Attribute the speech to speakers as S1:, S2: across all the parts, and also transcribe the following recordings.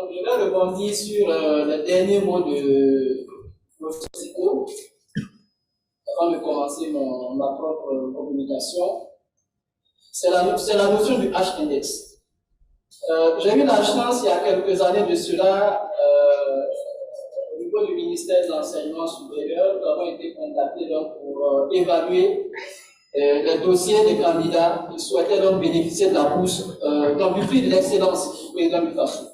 S1: Donc, je vais rebondir sur le dernier mot de Psycho avant de commencer ma propre communication. C'est la notion du H-index. J'ai eu la chance, il y a quelques années de cela, au niveau du ministère de l'Enseignement supérieur, nous avons été contactés donc, pour évaluer les dossiers des candidats qui souhaitaient donc bénéficier de la bourse, donc du prix de l'excellence du président du FASO.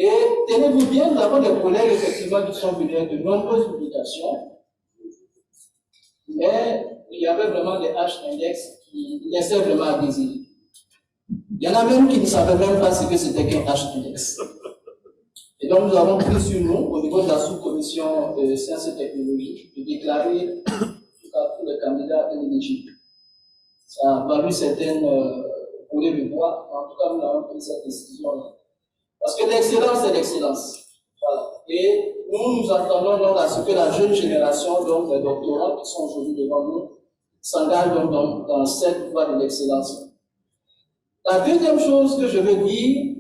S1: Et tenez-vous bien, nous avons des collègues effectivement qui sont venus de nombreuses publications, mais il y avait vraiment des H-index qui laissaient vraiment à désirer. Il y en a même qui ne savaient même pas ce que c'était qu'un H-index. Et donc nous avons pris sur nous, au niveau de la sous-commission de sciences et technologies, de déclarer pour les candidats inéligibles. Ça a valu certaines couler le bois, en tout cas nous avons pris cette décision-là. Parce que l'excellence, c'est l'excellence. Voilà. Et nous attendons donc à ce que la jeune génération, donc les doctorants qui sont aujourd'hui devant nous, s'engagent donc dans cette voie de l'excellence. La deuxième chose que je veux dire,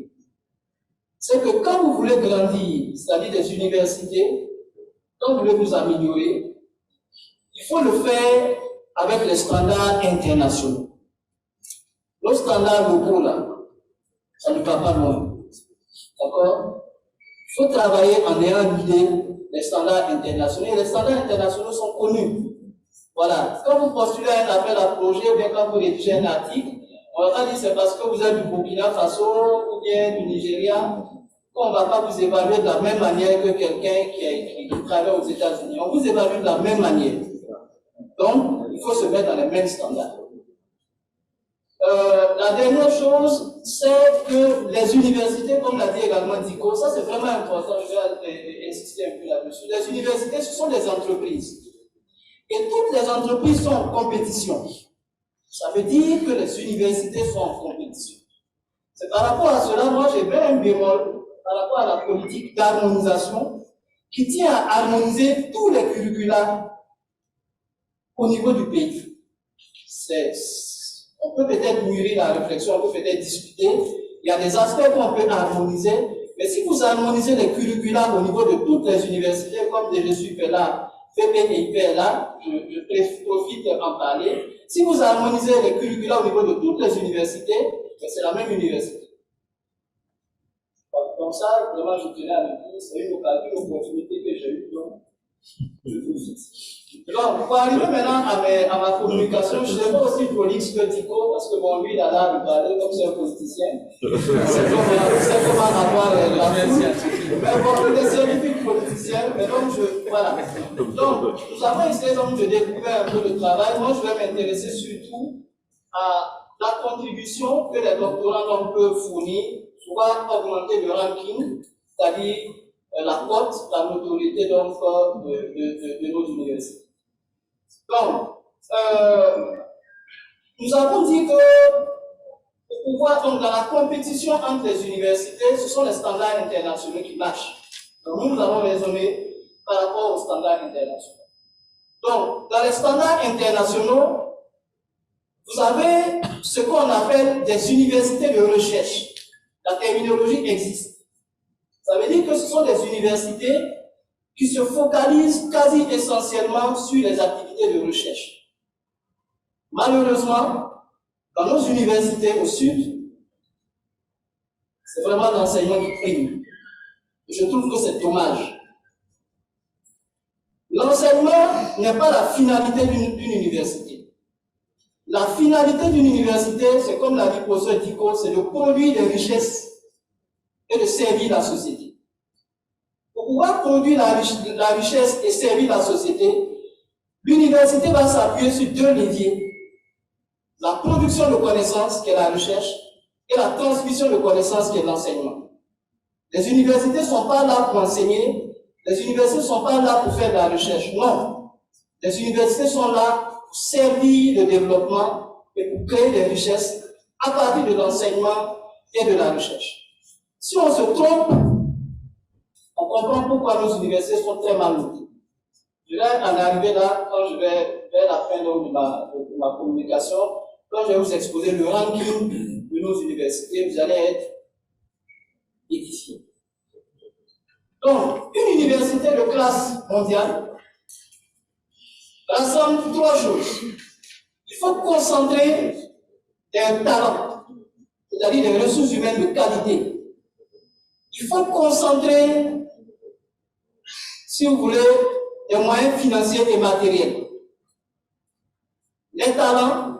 S1: c'est que quand vous voulez grandir, c'est-à-dire des universités, quand vous voulez vous améliorer, il faut le faire avec les standards internationaux. Nos standards locaux, là, ça ne va pas loin. D'accord? Il faut travailler en ayant l'idée des standards internationaux. Et les standards internationaux sont connus. Voilà. Quand vous postulez un appel à projet, ou bien quand vous rédigez un article, on va pas dire c'est parce que vous êtes du Burkina Faso ou bien du Nigeria qu'on ne va pas vous évaluer de la même manière que quelqu'un qui travaille aux États-Unis. On vous évalue de la même manière. Donc, il faut se mettre dans les mêmes standards. La dernière chose, c'est que les universités, comme l'a dit également Dico, ça c'est vraiment important, je vais insister un peu là-dessus. Les universités, ce sont des entreprises. Et toutes les entreprises sont en compétition. Ça veut dire que les universités sont en compétition. C'est par rapport à cela, moi j'ai bien un bémol par rapport à la politique d'harmonisation qui tient à harmoniser tous les curricula au niveau du pays. On peut peut-être mûrir la réflexion, on peut peut-être discuter. Il y a des aspects qu'on peut harmoniser, mais si vous harmonisez les curricula au niveau de toutes les universités, comme je suis fait là, FEP et IPLA, je profite d'en parler. Si vous harmonisez les curricula au niveau de toutes les universités, c'est la même université. Donc ça, vraiment, je tenais à le dire, c'est une opportunité que j'ai eue, donc je vous le dis. Donc, pour arriver maintenant à ma communication, je ne suis pas aussi prolixe que Dico, parce que bon, lui, il a l'air de parler comme c'est un politicien. C'est comment avoir la foule. Mais bon, il est scientifique politicien, mais donc, voilà. Donc, nous avons essayé donc, de découvrir un peu le travail. Moi, je vais m'intéresser surtout à la contribution que les doctorants peuvent fournir, soit augmenter le ranking, c'est-à-dire la cote, la notoriété donc, de nos universités. Donc, nous avons dit que pour pouvoir, donc, dans la compétition entre les universités, ce sont les standards internationaux qui marchent. Donc, nous avons raisonné par rapport aux standards internationaux. Donc, dans les standards internationaux, vous avez ce qu'on appelle des universités de recherche. La terminologie existe. Ça veut dire que ce sont des universités qui se focalisent quasi essentiellement sur les activités de recherche. Malheureusement, dans nos universités au sud, c'est vraiment l'enseignement qui prime. Je trouve que c'est dommage. L'enseignement n'est pas la finalité d'une université. La finalité d'une université, c'est comme l'a dit professeur Dico, c'est de produire des richesses et de servir la société. Pour pouvoir produire la richesse et servir la société, l'université va s'appuyer sur deux leviers. La production de connaissances, qui est la recherche, et la transmission de connaissances, qui est l'enseignement. Les universités ne sont pas là pour enseigner, les universités ne sont pas là pour faire de la recherche, non. Les universités sont là pour servir le développement et pour créer des richesses à partir de l'enseignement et de la recherche. Si on se trompe, on comprend pourquoi nos universités sont très mal notées. Je vais en arriver là, quand je vais vers la fin de ma communication, quand je vais vous exposer le ranking de nos universités, vous allez être Donc, une université de classe mondiale rassemble trois choses. Il faut concentrer des talents, c'est-à-dire des ressources humaines de qualité. Il faut concentrer, si vous voulez, des moyens financiers et matériels. Les talents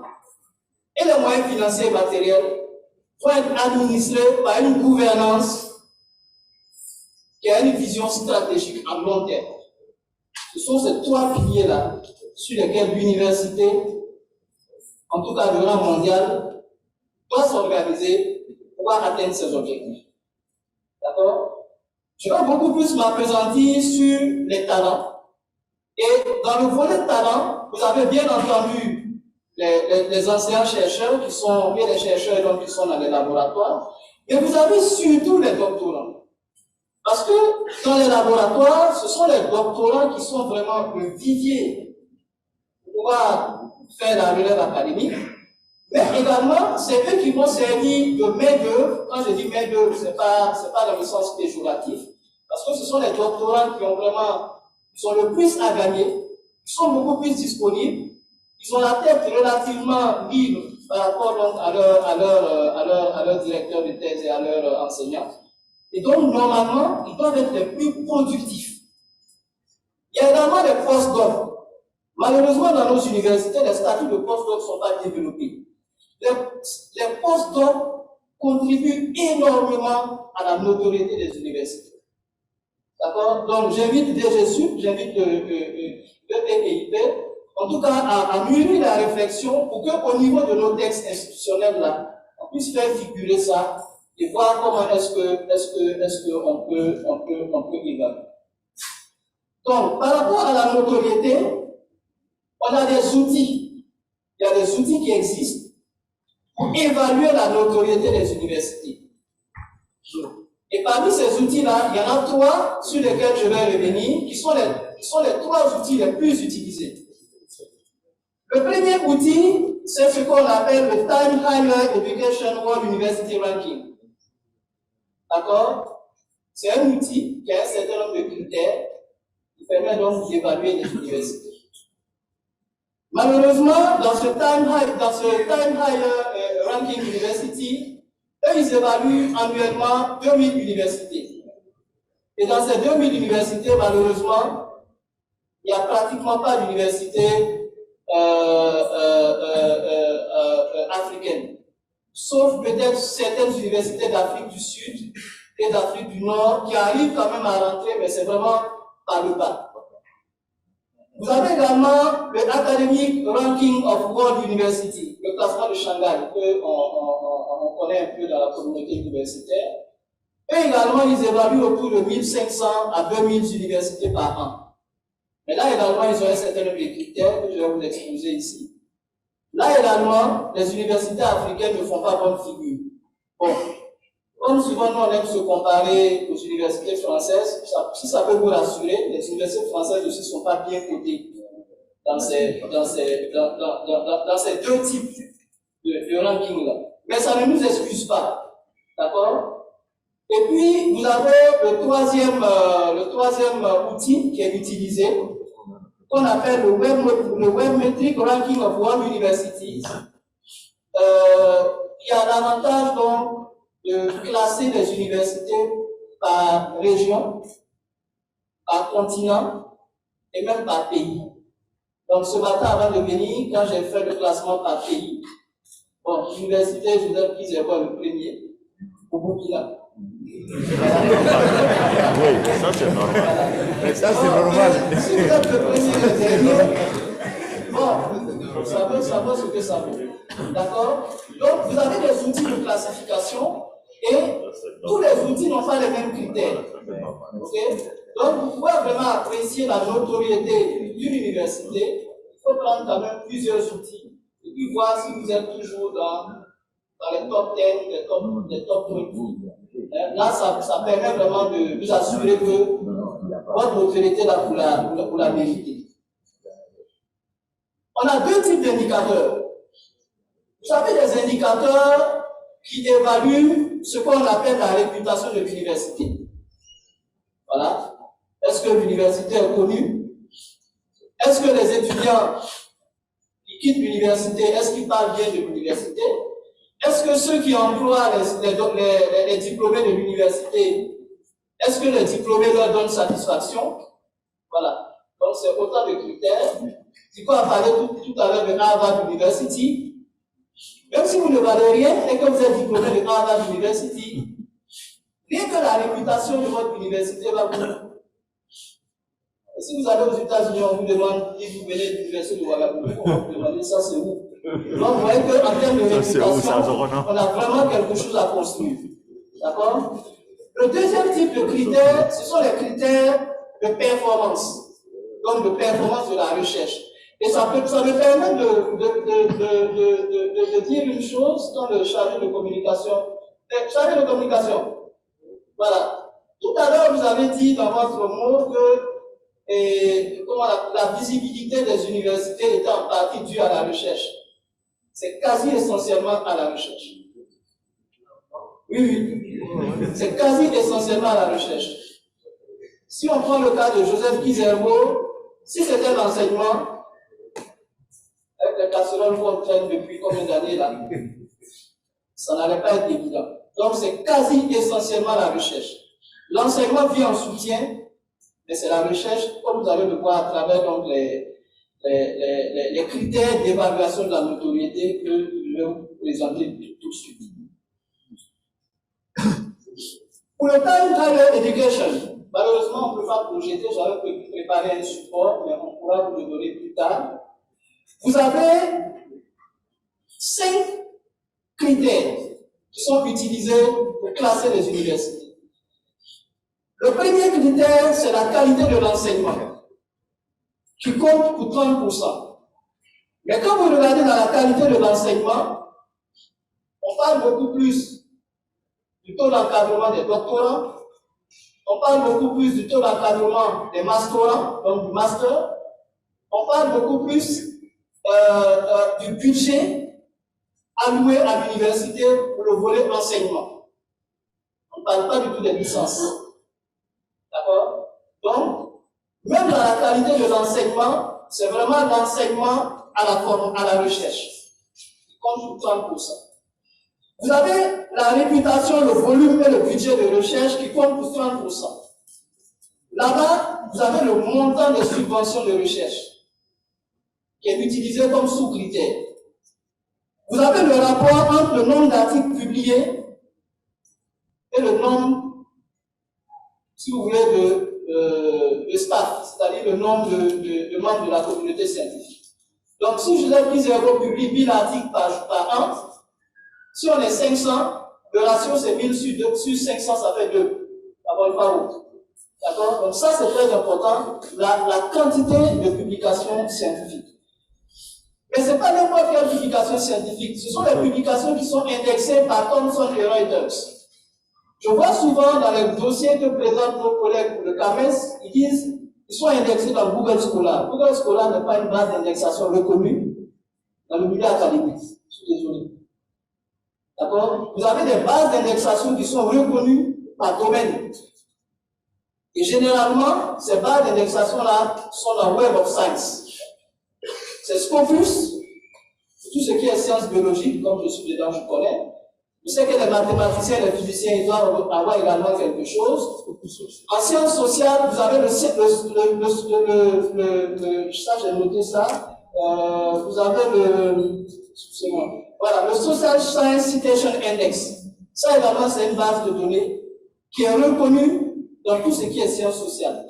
S1: et les moyens financiers et matériels vont être administrés par une gouvernance qui a une vision stratégique à long terme. Ce sont ces trois piliers-là sur lesquels l'université, en tout cas le rang mondial, doit s'organiser pour pouvoir atteindre ses objectifs. D'accord? Je vais beaucoup plus m'appesantir sur les talents. Et dans le volet talent, vous avez bien entendu les enseignants-chercheurs qui sont, et les chercheurs donc, qui sont dans les laboratoires, et vous avez surtout les doctorants. Parce que dans les laboratoires, ce sont les doctorants qui sont vraiment le vivier pour pouvoir faire la relève académique. Mais également, c'est eux qui vont servir de main-d'œuvre. Quand je dis main-d'œuvre, ce n'est pas dans le sens péjoratif. Parce que ce sont les doctorants qui ont vraiment, ils sont le plus à gagner, ils sont beaucoup plus disponibles, ils ont la tête relativement libre par rapport donc à leur directeur de thèse et à leur enseignant. Et donc, normalement, ils doivent être les plus productifs. Il y a également les post-docs. Malheureusement, dans nos universités, les statuts de post-docs ne sont pas développés. Les post-docs contribuent énormément à la notoriété des universités. D'accord? Donc, j'invite DGSUP, j'invite le TPIP, en tout cas, à mûrir la réflexion pour qu'au niveau de nos textes institutionnels, là, on puisse faire figurer ça et voir comment est-ce qu'on peut évaluer. Donc, par rapport à la notoriété, on a des outils. Il y a des outils qui existent pour évaluer la notoriété des universités. Et parmi ces outils-là, il y en a trois sur lesquels je vais revenir, qui sont les trois outils les plus utilisés. Le premier outil, c'est ce qu'on appelle le Time Higher Education World University Ranking. D'accord? C'est un outil qui a un certain nombre de critères qui permet donc d'évaluer les universités. Malheureusement, dans ce Time Higher Ranking University, eux, ils évaluent annuellement 2000 universités. Et dans ces 2000 universités, malheureusement, il n'y a pratiquement pas d'université africaine. Sauf peut-être certaines universités d'Afrique du Sud et d'Afrique du Nord qui arrivent quand même à rentrer, mais c'est vraiment par le bas. Vous avez également le Academic Ranking of World University, le classement de Shanghai, qu'on connaît un peu dans la communauté universitaire. Et également, ils évaluent autour de 1500 à 2000 universités par an. Mais là également, ils ont un certain nombre de critères que je vais vous exposer ici. Là également, les universités africaines ne font pas bonne figure. Bon, comme souvent nous on aime se comparer aux universités françaises, si ça peut vous rassurer, les universités françaises aussi ne sont pas bien cotées dans ces deux types de ranking-là. Mais ça ne nous excuse pas. D'accord? Et puis, vous avez le troisième outil qui est utilisé, qu'on appelle le Webmetric Ranking of World Universities. Il y a l'avantage donc de classer les universités par région, par continent et même par pays. Donc ce matin, avant de venir, quand j'ai fait le classement par pays, bon, l'université, je vous ai pris le premier, au Burkina.
S2: Oui, ça c'est normal. Mais ça c'est normal.
S1: Si vous êtes le premier, le dernier, bon, ça vaut ce que ça vaut. D'accord? Donc, vous avez des outils de classification et tous les outils n'ont pas les mêmes critères. Okay? Donc, vous pouvez vraiment apprécier la notoriété d'une université. Il faut prendre quand même plusieurs outils et puis voir si vous êtes toujours dans les top 10, les top 20. Là, ça permet vraiment de vous assurer que votre notoriété là pour la vérité. On a deux types d'indicateurs. Vous avez des indicateurs qui évaluent ce qu'on appelle la réputation de l'université. Voilà. Est-ce que l'université est connue? Est-ce que les étudiants qui quittent l'université, est-ce qu'ils parlent bien de l'université? Est-ce que ceux qui emploient les diplômés de l'université, est-ce que les diplômés leur donnent satisfaction? Voilà. Donc, c'est autant de critères. Zico a parlé tout à l'heure de Harvard University. Même si vous ne valez rien et que vous êtes diplômé de Harvard University, rien que la réputation de votre université va vous. Et si vous allez aux États-Unis, on vous demande si vous venez de l'université de Ouagadougou, on va vous demander ça, c'est où? Donc, vous voyez qu'en termes de réputation, on a vraiment quelque chose à construire. D'accord? Le deuxième type de critères, ce sont les critères de performance. Donc, de performance de la recherche. Et ça me permet de dire une chose dans le chargé de communication. Chargé de communication. Voilà. Tout à l'heure, vous avez dit dans votre mot que la visibilité des universités était en partie due à la recherche. C'est quasi essentiellement à la recherche. Oui. C'est quasi essentiellement à la recherche. Si on prend le cas de Joseph Kizerbo, si c'était l'enseignement, avec les casseroles qu'on traîne depuis combien d'années là, ça n'allait pas être évident. Donc c'est quasi essentiellement la recherche. L'enseignement vient en soutien, mais c'est la recherche, comme vous allez le voir à travers donc, les critères d'évaluation de la notoriété que je vais vous présenter tout de suite. Pour le time higher education, malheureusement on ne peut pas projeter, j'avais préparé un support, mais on pourra vous le donner plus tard. Vous avez 5 critères qui sont utilisés pour classer les universités. Le premier critère, c'est la qualité de l'enseignement, qui compte pour 30%. Mais quand vous regardez dans la qualité de l'enseignement, on parle beaucoup plus du taux d'encadrement des doctorants, on parle beaucoup plus du taux d'encadrement des masterants, donc du master, on parle beaucoup plus du budget alloué à l'université pour le volet enseignement. On ne parle pas du tout des licences. D'accord? Donc, même dans la qualité de l'enseignement, c'est vraiment l'enseignement à la recherche. Il compte pour 30%. Vous avez la réputation, le volume et le budget de recherche qui compte pour 30%. Là-bas, vous avez le montant des subventions de recherche qui est utilisé comme sous-critère. Vous avez le rapport entre le nombre d'articles publiés et le nombre, si vous voulez, de staff, c'est-à-dire le nombre de membres de la communauté scientifique. Donc, si Joseph Kizerbo publie 1000 articles par an, si on est 500, le ratio c'est 1000 sur 500, ça fait 2. D'abord, pas haut. D'accord? Donc, ça c'est très important, la quantité de publications scientifiques. Mais ce n'est pas n'importe quelle publication scientifique, ce sont les publications qui sont indexées par Thomson et Reuters. Je vois souvent dans les dossiers que présentent nos collègues pour le CAMES, ils disent qu'ils sont indexés dans Google Scholar. Google Scholar n'est pas une base d'indexation reconnue dans le milieu académique. Je suis désolé. D'accord? Vous avez des bases d'indexation qui sont reconnues par domaine. Et généralement, ces bases d'indexation-là sont dans Web of Science. C'est Scopus, tout ce qui est sciences biologiques, comme je suis dedans, je connais. Je sais que les mathématiciens et les physiciens, ils doivent avoir également quelque chose. En sciences sociales, vous avez ça, j'ai noté ça. Vous avez voilà, le Social Science Citation Index. Ça également, c'est une base de données qui est reconnue dans tout ce qui est sciences sociales.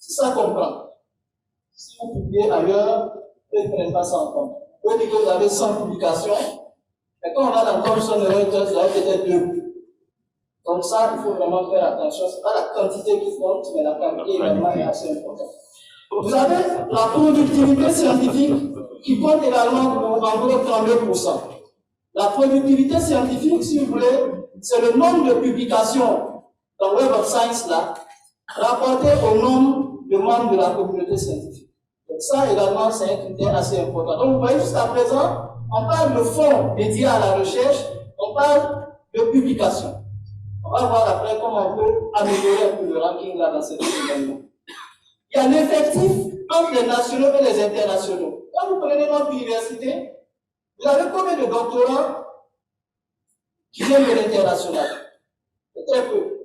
S1: C'est ça qu'on prend. Si vous publiez ailleurs, ils ne prennent pas ça en compte. Vous pouvez dire que vous avez 100 publications, mais quand on a dans Thomson et Reuters, vous avez peut-être 2. Donc ça, il faut vraiment faire attention. Ce n'est pas la quantité qui compte, mais la qualité également est assez importante. Vous avez la productivité scientifique qui compte également pour en gros 32%. La productivité scientifique, si vous voulez, c'est le nombre de publications dans Web of Science là, rapporté au nombre de membres de la communauté scientifique. Donc ça également, c'est un critère assez important. Donc vous voyez, jusqu'à présent, on parle de fonds dédiés à la recherche, on parle de publications. va voir après comment on peut améliorer un peu le ranking là dans ces deux événements. Il y a l'effectif entre les nationaux et les internationaux. Quand vous prenez notre université, vous avez combien de doctorants qui viennent de l'international? C'est très peu.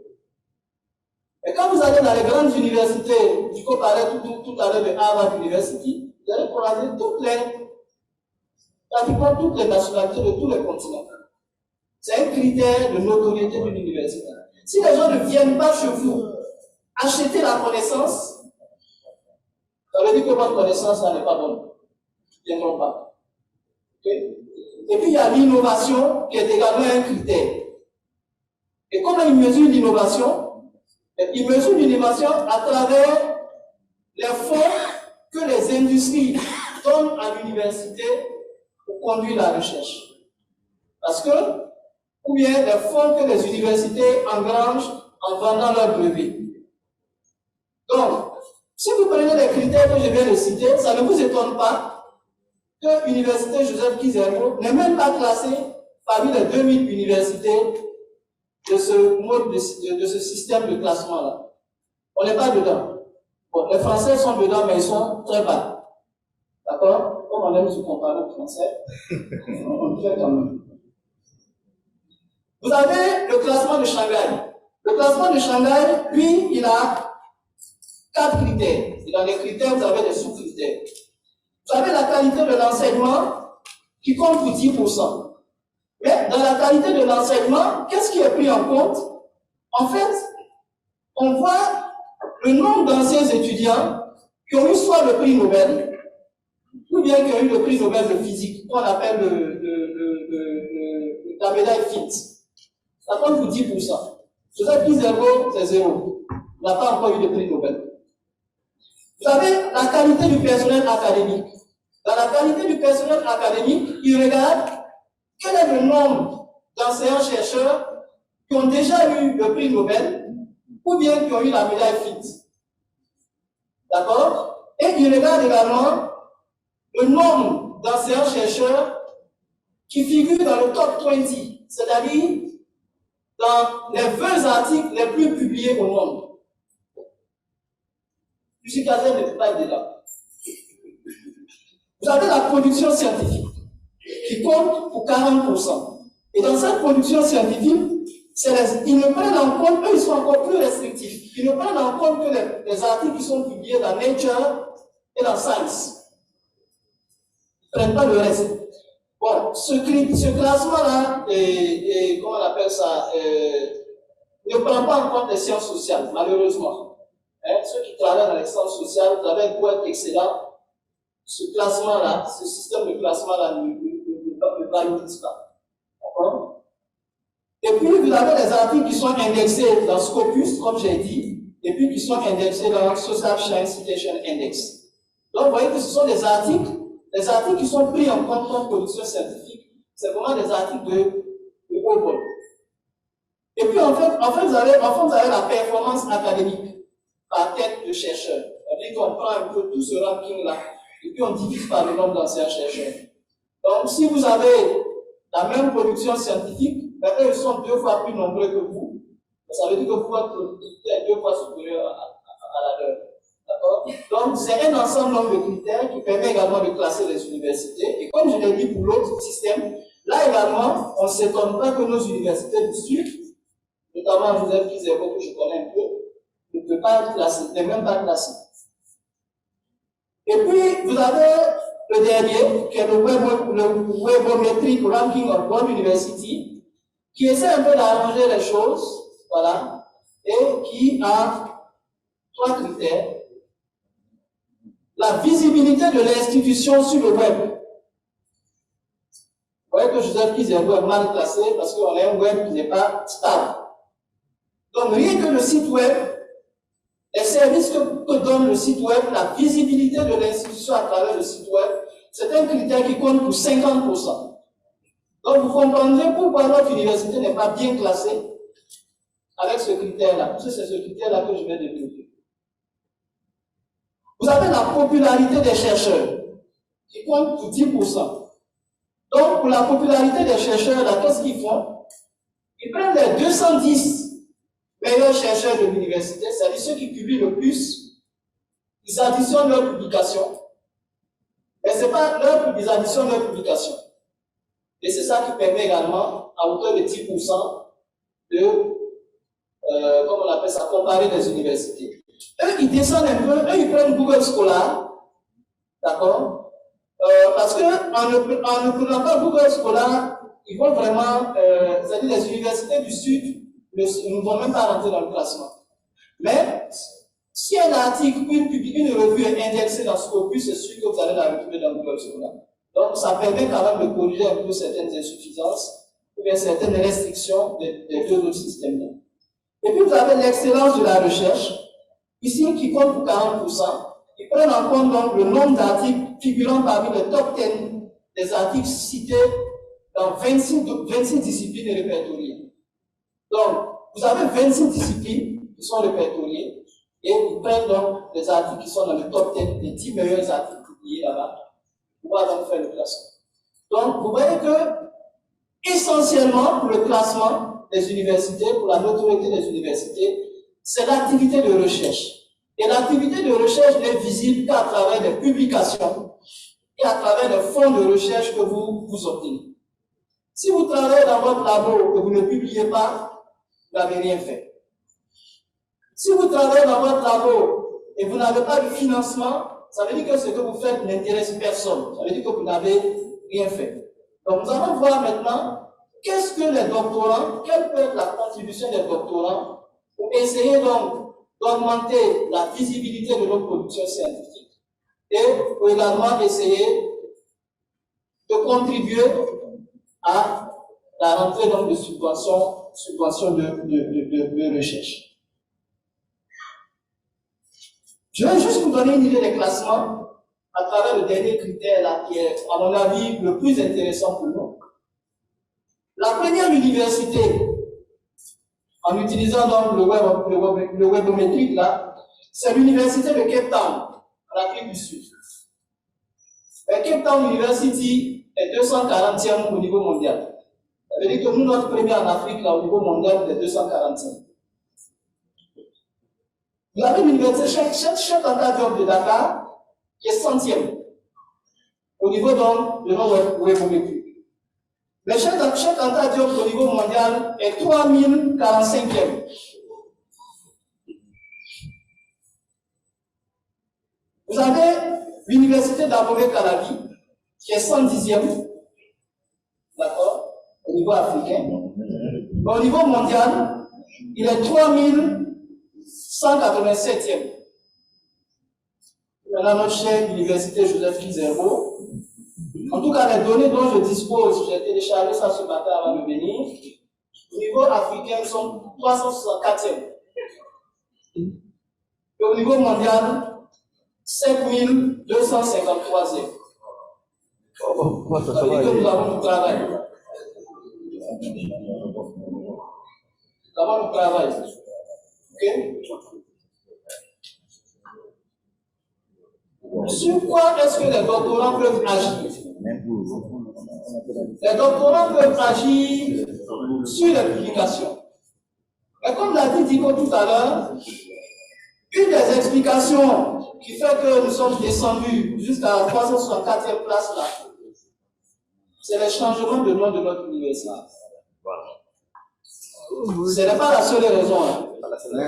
S1: Et quand vous allez dans les grandes universités, je parlais tout à l'heure de Harvard University, vous allez croiser pratiquement toutes les nationalités de tous les continents. C'est un critère de notoriété de l'université. Si les gens ne viennent pas chez vous acheter la connaissance, ça veut dire que votre connaissance n'est pas bonne. Ils ne viendront pas. Okay? Et puis il y a l'innovation qui est également un critère. Et comment ils mesurent l'innovation? Ils mesurent l'innovation à travers les fonds que les industries donnent à l'université pour conduire la recherche. Parce que, ou bien les fonds que les universités engrangent en vendant leurs brevets. Donc, si vous prenez les critères que je viens de citer, ça ne vous étonne pas que l'université Joseph Kizerbo n'est même pas classée parmi les 2000 universités de ce mode, de ce système de classement-là. On n'est pas dedans. Bon, les Français sont dedans, mais ils sont très bas. D'accord? Comme on aime se comparer aux Français, on le fait quand même. Vous avez le classement de Shanghai. Le classement de Shanghai, lui, il a 4 critères. Et dans les critères, vous avez des sous-critères. Vous avez la qualité de l'enseignement qui compte pour 10%. Mais dans la qualité de l'enseignement, qu'est-ce qui est pris en compte? En fait, on voit le nombre d'anciens étudiants qui ont eu soit le prix Nobel, ou bien qui ont eu le prix Nobel de physique, qu'on appelle la médaille Fields. Ça compte pour 10%. Joseph Kizerbo, c'est 0. Il n'a pas encore eu de prix Nobel. Vous avez la qualité du personnel académique. Dans la qualité du personnel académique, il regarde quel est le nombre d'enseignants-chercheurs qui ont déjà eu le prix Nobel ou bien qui ont eu la médaille Fields. D'accord? Et il regarde également le nombre d'enseignants-chercheurs qui figurent dans le top 20, c'est-à-dire dans les 20 articles les plus publiés au monde. Lucie Cazer ne peut pas être dedans. Vous avez la production scientifique qui compte pour 40%. Et dans cette production scientifique, ils ne prennent en compte, eux ils sont encore plus restrictifs, ils ne prennent en compte que les articles qui sont publiés dans Nature et dans Science. Ils ne prennent pas le reste. Bon, ce classement-là, comment on appelle ça, ne prend pas en compte les sciences sociales, malheureusement. Ceux qui travaillent dans les sciences sociales, vous avez un coût excellent. Ce classement-là, ce système de classement-là ne valorise pas. D'accord? Et puis, vous avez les articles qui sont indexés dans Scopus, comme j'ai dit, et puis qui sont indexés dans Social Science Citation Index. Donc, vous voyez que ce sont des articles qui sont pris en compte comme production scientifique. C'est vraiment des articles de haut vol. Et puis, en fait, vous avez la performance académique par tête de chercheur. C'est-à-dire qu'on prend un peu tout ce ranking-là, et puis on divise par le nombre d'anciens chercheurs. Donc, si vous avez la même production scientifique, ben, eux, ils sont 2 fois plus nombreux que vous. Ça veut dire que votre productivité est 2 fois supérieure à la leur. D'accord? Donc, c'est un ensemble de critères qui permet également de classer les universités. Et comme je l'ai dit pour l'autre système, là également, on ne s'étonne pas que nos universités du Sud, notamment Joseph Kizerbo, que je connais un peu, ne peut pas être classé, n'est même pas classé. Et puis, vous avez le dernier, qui est le Webometric Ranking of World University, qui essaie un peu d'arranger les choses, voilà, et qui a 3 critères. La visibilité de l'institution sur le web. Vous voyez que Joseph Kizerbo est mal classé parce qu'on a un web qui n'est pas stable. Donc, rien que le site web, les services que donne le site web, la visibilité de l'institution à travers le site web, c'est un critère qui compte pour 50%. Donc, vous comprendrez pourquoi notre université n'est pas bien classée avec ce critère-là. Parce que c'est ce critère-là que je vais développer. Vous avez la popularité des chercheurs, qui compte pour 10%. Donc, pour la popularité des chercheurs, là, qu'est-ce qu'ils font? Ils prennent les 210 meilleurs chercheurs de l'université, c'est-à-dire ceux qui publient le plus, ils additionnent leurs publications. Mais ce n'est pas ils additionnent leurs publications. Et c'est ça qui permet également, à hauteur de 10%, de, comme on appelle ça, comparer les universités. Eux, ils descendent un peu, eux, ils prennent Google Scholar, d'accord? Parce qu'en ne prenant pas Google Scholar, ils vont vraiment, c'est-à-dire les universités du Sud ne vont même pas rentrer dans le classement. Mais, si un article, une revue est indexée dans Scopus, c'est sûr que vous allez la retrouver dans Google Scholar. Donc, ça permet quand même de corriger un peu certaines insuffisances ou bien certaines restrictions des deux autres systèmes-là. Et puis, vous avez l'excellence de la recherche, ici, qui compte pour 40%. Ils prennent en compte donc le nombre d'articles figurant parmi le top 10 des articles cités dans 26 disciplines répertoriées. Donc, vous avez 26 disciplines qui sont répertoriées et ils prennent donc des articles qui sont dans le top 10 des 10 meilleurs articles publiés là-bas. On va donc faire le classement. Donc, vous voyez que, essentiellement, pour le classement des universités, pour la notoriété des universités, c'est l'activité de recherche. Et l'activité de recherche n'est visible qu'à travers des publications et à travers les fonds de recherche que vous obtenez. Si vous travaillez dans votre labo et vous ne publiez pas, vous n'avez rien fait. Si vous travaillez dans votre labo et vous n'avez pas de financement, ça veut dire que ce que vous faites n'intéresse personne. Ça veut dire que vous n'avez rien fait. Donc nous allons voir maintenant qu'est-ce que les doctorants, quelle peut être la contribution des doctorants pour essayer donc d'augmenter la visibilité de nos productions scientifiques et pour également essayer de contribuer à la rentrée donc de subventions de recherche. Je vais juste vous donner une idée des classements à travers le dernier critère là, qui est, à mon avis, le plus intéressant pour nous. La première université, en utilisant donc le webométrique là, c'est l'université de Cape Town, en Afrique du Sud. La Cape Town University est 240e au niveau mondial. Ça veut dire que nous, notre premier en Afrique, là, au niveau mondial, est 240e. Vous avez l'université Cheikh Anta Diop de Dakar, qui est 100e, au niveau donc de nos webométriques. Le Cheikh Anta Diop au niveau mondial est 3045e. Vous avez l'université d'Abomey Calavi, qui est 110e, d'accord, au niveau africain. Mais au niveau mondial, il est 3187e. Maintenant, notre chère université Joseph Kizerbo, en tout cas, les données dont je dispose, j'ai téléchargé ça ce matin avant de venir. Au niveau africain, nous sommes 364e. Et au niveau mondial, 7253e. Ça veut dire que nous avons du travail. Nous avons du travail. Ok? Sur quoi est-ce que les doctorants peuvent agir? Les doctorants peuvent agir sur les publications. Et comme l'a dit Dico tout à l'heure, une des explications qui fait que nous sommes descendus jusqu'à la 364e place là, c'est le changement de nom de notre université. Ce n'est pas la seule raison, hein.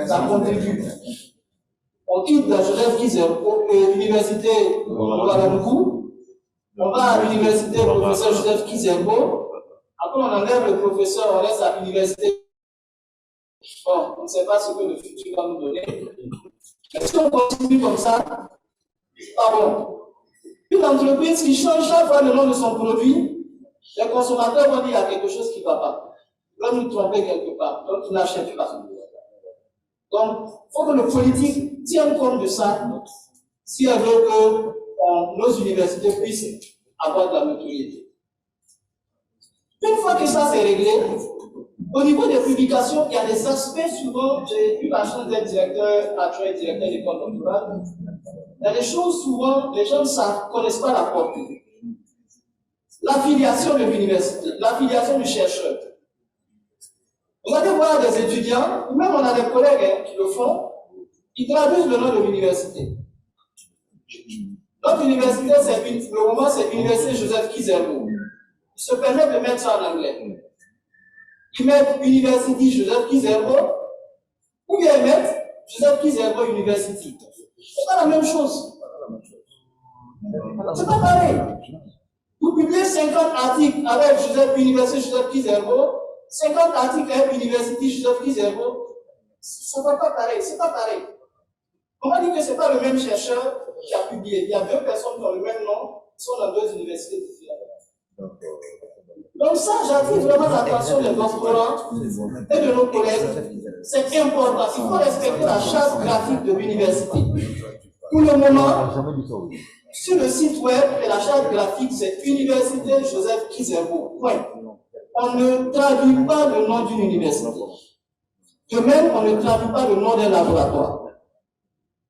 S1: Ça contribue. On quitte la Joseph Kizerbo et l'université de Ouagadougou, on va à l'université du professeur Joseph Kizerbo, après on enlève le professeur, on laisse à l'université. Bon, on ne sait pas ce que le futur va nous donner. Mais si on continue comme ça, c'est pas bon. Une entreprise qui change chaque fois le nom de son produit, les consommateurs vont dire qu'il y a quelque chose qui ne va pas. Ils vont nous tromper quelque part, donc ils n'achètent pas. Donc, il faut que le politique tienne compte de ça si elle veut que nos universités puissent avoir de la notoriété. Une fois que ça c'est réglé, au niveau des publications, il y a des aspects souvent, j'ai eu la chance d'être directeur adjoint directeur d'école doctorale. Il y a des choses souvent, les gens ne connaissent pas la portée. L'affiliation de l'université, l'affiliation du chercheur. Vous allez voir des étudiants, ou même on a des collègues qui le font, ils traduisent le nom de l'université. Notre université, le moment, c'est l'université Joseph Kizerbo. Ils se permettent de mettre ça en anglais. Ils mettent University Joseph Kizerbo, ou bien ils mettent Joseph Kizerbo University. C'est pas la même chose. C'est pas pareil. Vous publiez 50 articles avec Joseph University Joseph Kizerbo, 50 articles avec University Joseph Kizerbo, ça ne va pas pareil, c'est pas pareil. On va dire que ce n'est pas le même chercheur qui a publié. Il y a deux personnes qui ont le même nom, qui sont dans deux universités différentes. Donc ça, j'attire vraiment l'attention des doctorants et de nos collègues. C'est important. Il faut respecter la charte graphique de l'université. Pour le moment, sur le site web et la charte graphique, c'est Université Joseph Kizerbo. Point. On ne traduit pas le nom d'une université. De même, on ne traduit pas le nom d'un laboratoire.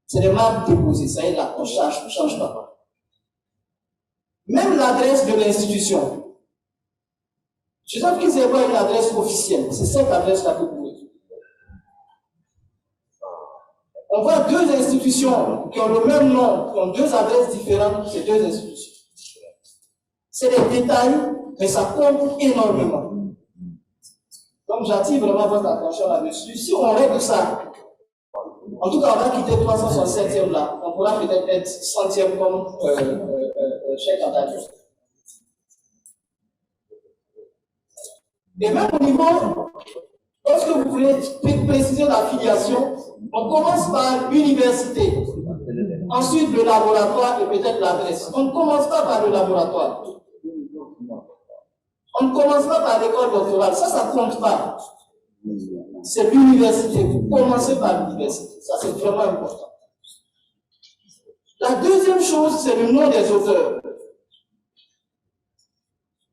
S1: C'est des marques déposées, ça y est là, on ne change pas. Même l'adresse de l'institution. Joseph Kizerbo a une adresse officielle, c'est cette adresse-là que vous pouvez. On voit deux institutions qui ont le même nom, qui ont deux adresses différentes, c'est deux institutions. C'est des détails, mais ça compte énormément. Donc j'attire vraiment votre attention là-dessus. Si on règle ça, en tout cas on va quitter 367e là, on pourra peut-être être 100e comme chef d'État. Et même au niveau, lorsque vous voulez préciser l'affiliation, on commence par l'université, ensuite le laboratoire et peut-être l'adresse. On ne commence pas par le laboratoire. On ne commence pas par l'école doctorale. Ça ne compte pas. C'est l'université. Vous commencez par l'université. Ça, c'est vraiment important. La deuxième chose, c'est le nom des auteurs.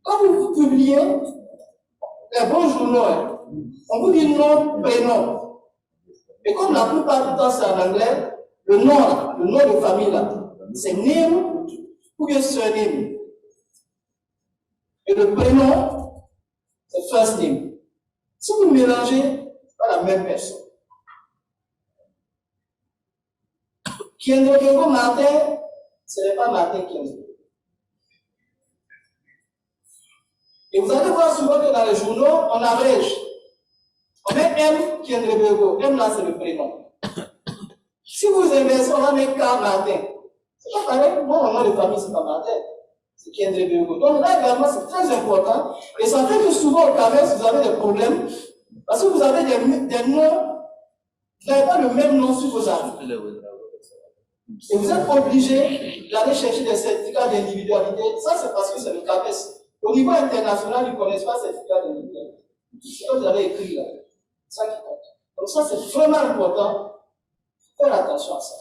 S1: Quand vous publiez les bons journaux, on vous dit nom, prénom. Et comme la plupart du temps c'est en anglais, le nom de famille là, c'est name ou bien surname. Et le prénom, c'est first name. Si vous mélangez, c'est pas la même personne. Kiendrebego Martin, ce n'est pas Martin Kiendrebego. Et vous allez voir souvent que dans les journaux, on abrège. On met M Kiendrebego. M là, c'est le prénom. Si vous inversez, on va mettre K Martin. C'est pas pareil. Moi, mon nom de famille, c'est pas Martin. C'est Kiendrebego. Donc là également, c'est très important. Et ça fait que souvent au Cameroun, vous avez des problèmes. Parce que vous avez des noms, vous n'avez pas le même nom sur vos avis. Et vous êtes obligé d'aller chercher des certificats d'individualité. Ça, c'est parce que c'est le CAPES. Au niveau international, ils ne connaissent pas ces certificats d'individualité. C'est ce que vous avez écrit là. C'est ça qui compte. Donc ça, c'est vraiment important. Faire attention à ça.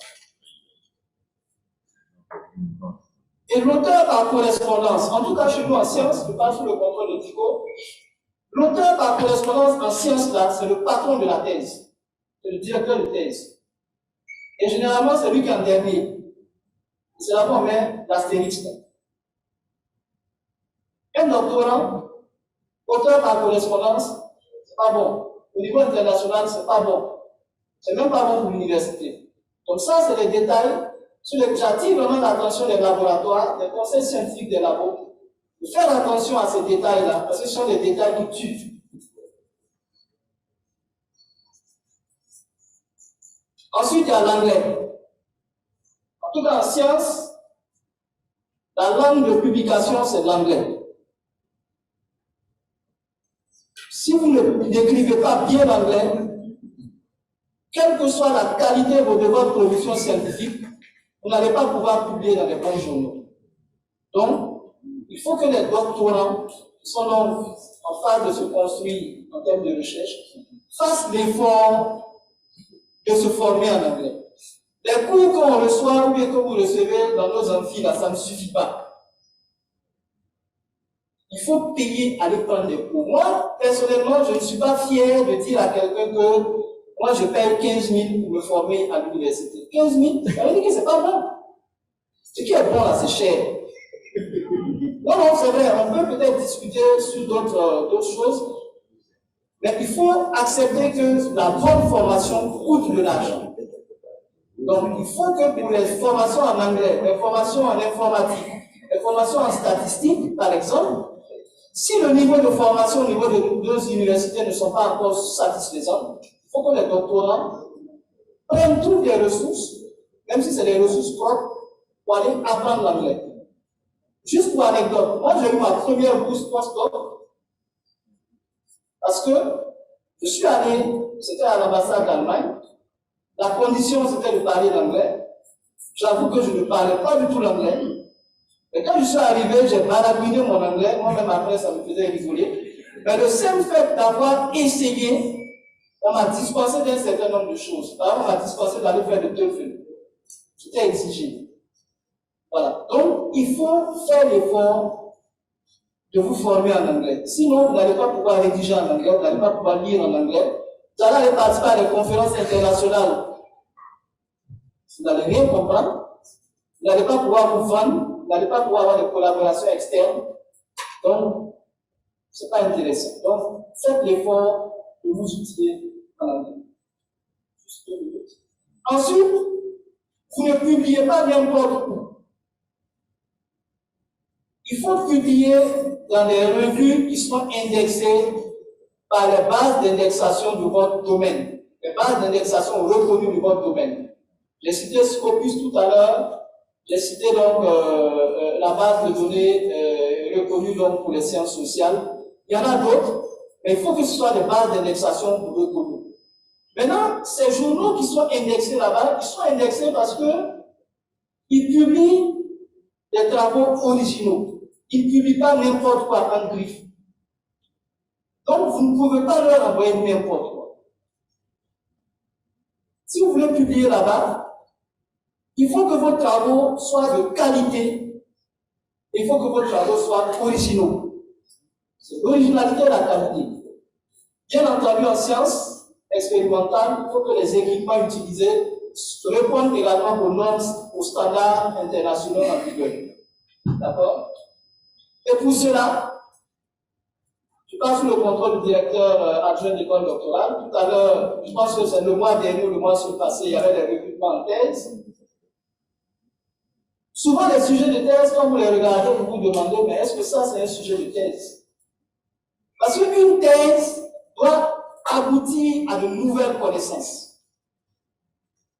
S1: Et l'auteur par correspondance, en tout cas chez nous en sciences, je parle sous le contrôle de Tico, l'auteur par correspondance en sciences là, c'est le patron de la thèse. C'est le directeur de thèse. Et généralement, c'est lui qui est en dernier. C'est là qu'on met l'astérisque. Un doctorant, auteur par correspondance, c'est pas bon. Au niveau international, c'est pas bon. C'est même pas bon pour l'université. Donc ça, c'est les détails sur lesquels j'attire vraiment l'attention des laboratoires, des conseils scientifiques des labos, de faire attention à ces détails-là, parce que ce sont des détails qui tuent. Ensuite, il y a l'anglais. En tout cas, en sciences, la langue de publication, c'est l'anglais. Si vous ne décrivez pas bien l'anglais, quelle que soit la qualité de votre production scientifique, vous n'allez pas pouvoir publier dans les bons journaux. Donc, il faut que les doctorants, qui sont donc en phase de se construire en termes de recherche, fassent l'effort de se former en anglais. Les cours qu'on reçoit ou bien que vous recevez dans nos amphis, là, ça ne suffit pas. Il faut payer à aller prendre des cours. Moi, personnellement, je ne suis pas fier de dire à quelqu'un que moi, je paye 15 000 pour me former à l'université. 15 000, ça veut dire que c'est pas bon. Ce qui est bon là, c'est cher. Non, non, c'est vrai, on peut peut-être discuter sur d'autres choses. Mais il faut accepter que la bonne formation coûte de l'argent. Donc, il faut que pour les formations en anglais, les formations en informatique, les formations en statistique, par exemple, si le niveau de formation au niveau de deux universités ne sont pas encore satisfaisants, il faut que les doctorants prennent toutes les ressources, même si c'est des ressources propres, pour aller apprendre l'anglais. Juste pour anecdote, moi j'ai eu ma première bourse post-doc parce que je suis allé, c'était à l'ambassade d'Allemagne, la condition c'était de parler l'anglais. J'avoue que je ne parlais pas du tout l'anglais. Et quand je suis arrivé, j'ai baragouiné mon anglais, moi-même après ça me faisait rigoler. Mais le seul fait d'avoir essayé, on m'a dispensé d'un certain nombre de choses. Par exemple, on m'a dispensé d'aller faire de TOEFL. C'était exigé. Voilà. Donc, il faut faire l'effort de vous former en anglais. Sinon, vous n'allez pas pouvoir rédiger en anglais, vous n'allez pas pouvoir lire en anglais. Vous allez aller participer à des conférences internationales. Vous n'allez rien comprendre. Vous n'allez pas pouvoir vous vendre. Vous n'allez pas pouvoir avoir des collaborations externes. Donc, ce n'est pas intéressant. Donc, faites l'effort de vous outiller en anglais. Ensuite, vous ne publiez pas n'importe où. Il faut publier dans des revues qui sont indexées par les bases d'indexation de votre domaine. Les bases d'indexation reconnues de votre domaine. J'ai cité Scopus tout à l'heure. J'ai cité donc la base de données reconnue donc pour les sciences sociales. Il y en a d'autres, mais il faut que ce soit des bases d'indexation reconnues. Maintenant, ces journaux qui sont indexés là-bas, ils sont indexés parce que ils publient des travaux originaux. Ils ne publient pas n'importe quoi en griffe. Donc, vous ne pouvez pas leur envoyer n'importe quoi. Si vous voulez publier là-bas, il faut que vos travaux soient de qualité. Il faut que vos travaux soient originaux. C'est l'originalité et la qualité. Bien entendu, en sciences expérimentales, il faut que les équipements utilisés répondent également aux normes, aux standards internationaux en vigueur. D'accord? Et pour cela, je passe sous le contrôle du directeur adjoint d'école doctorale. Tout à l'heure, je pense que c'est le mois dernier ou le mois passé, il y avait des recrutements en thèse. Souvent, les sujets de thèse, quand vous les regardez, vous vous demandez, mais est-ce que ça, c'est un sujet de thèse? Parce qu'une thèse doit aboutir à de nouvelles connaissances.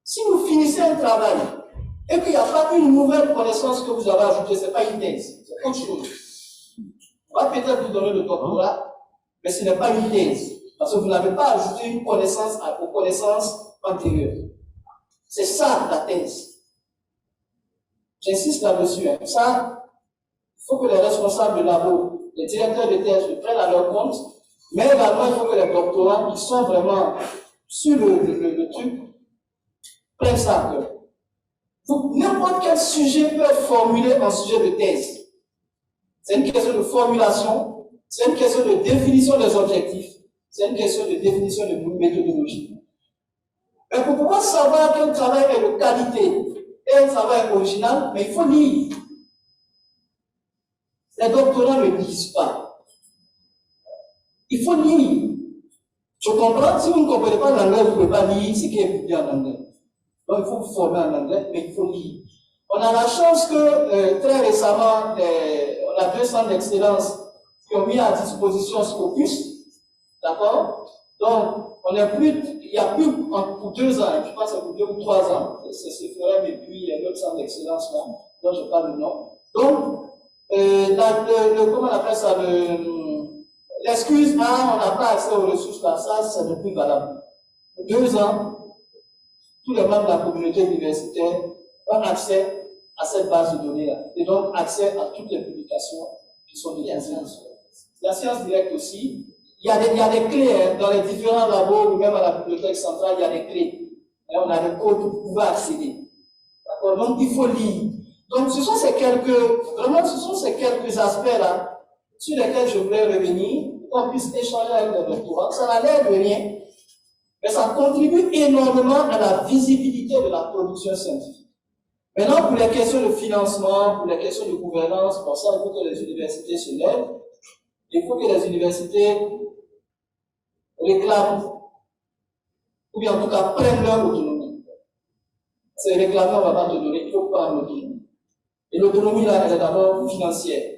S1: Si vous finissez un travail et qu'il n'y a pas une nouvelle connaissance que vous avez ajoutée, ce n'est pas une thèse, c'est autre chose. On va peut-être vous donner le doctorat, mais ce n'est pas une thèse, parce que vous n'avez pas ajouté une connaissance aux connaissances antérieures. C'est ça la thèse. J'insiste là-dessus. Hein. Ça, il faut que les responsables de labo, les directeurs de thèse le prennent à leur compte, mais également il faut que les doctorants qui sont vraiment sur le truc prennent ça à cœur. N'importe quel sujet peut être formulé en sujet de thèse. C'est une question de formulation, c'est une question de définition des objectifs, c'est une question de définition de méthodologie. Mais pour pouvoir savoir qu'un travail est de qualité et un travail original, mais il faut lire. Les doctorants ne lisent pas. Il faut lire. Je comprends, si vous ne comprenez pas l'anglais, vous ne pouvez pas lire ce qui est publié en anglais. Donc il faut vous former en anglais, mais il faut lire. On a la chance que très récemment, on a 2 centres d'excellence qui ont mis à disposition Scopus. D'accord? Donc, il n'y a plus pour 2 ans, je pense que pour 2 ou 3 ans, c'est ce forum et puis il y a d'autres centres d'excellence là, dont je parle le nom. Donc, comment on appelle ça, l'excuse, on n'a pas accès aux ressources là, ça n'est plus valable. Pour 2 ans, tous les membres de la communauté universitaire ont accès à cette base de données là, et donc accès à toutes les publications qui sont liées à la science. La science directe aussi, il y a des clés hein, dans les différents labos ou même à la bibliothèque centrale, il y a des clés. Et on a des codes pour pouvoir accéder. D'accord? Donc il faut lire. Donc ce sont ces quelques aspects-là sur lesquels je voulais revenir, pour qu'on puisse échanger avec les doctorants. Ça n'a l'air de rien, mais ça contribue énormément à la visibilité de la production scientifique. Maintenant, pour les questions de financement, pour les questions de gouvernance, pour ça, il faut que les universités se lèvent. Il faut que les universités réclament, ou bien en tout cas prennent leur autonomie. C'est réclamer, on ne va pas te donner, il faut prendre l'autonomie. Et l'autonomie là, elle est d'abord financière.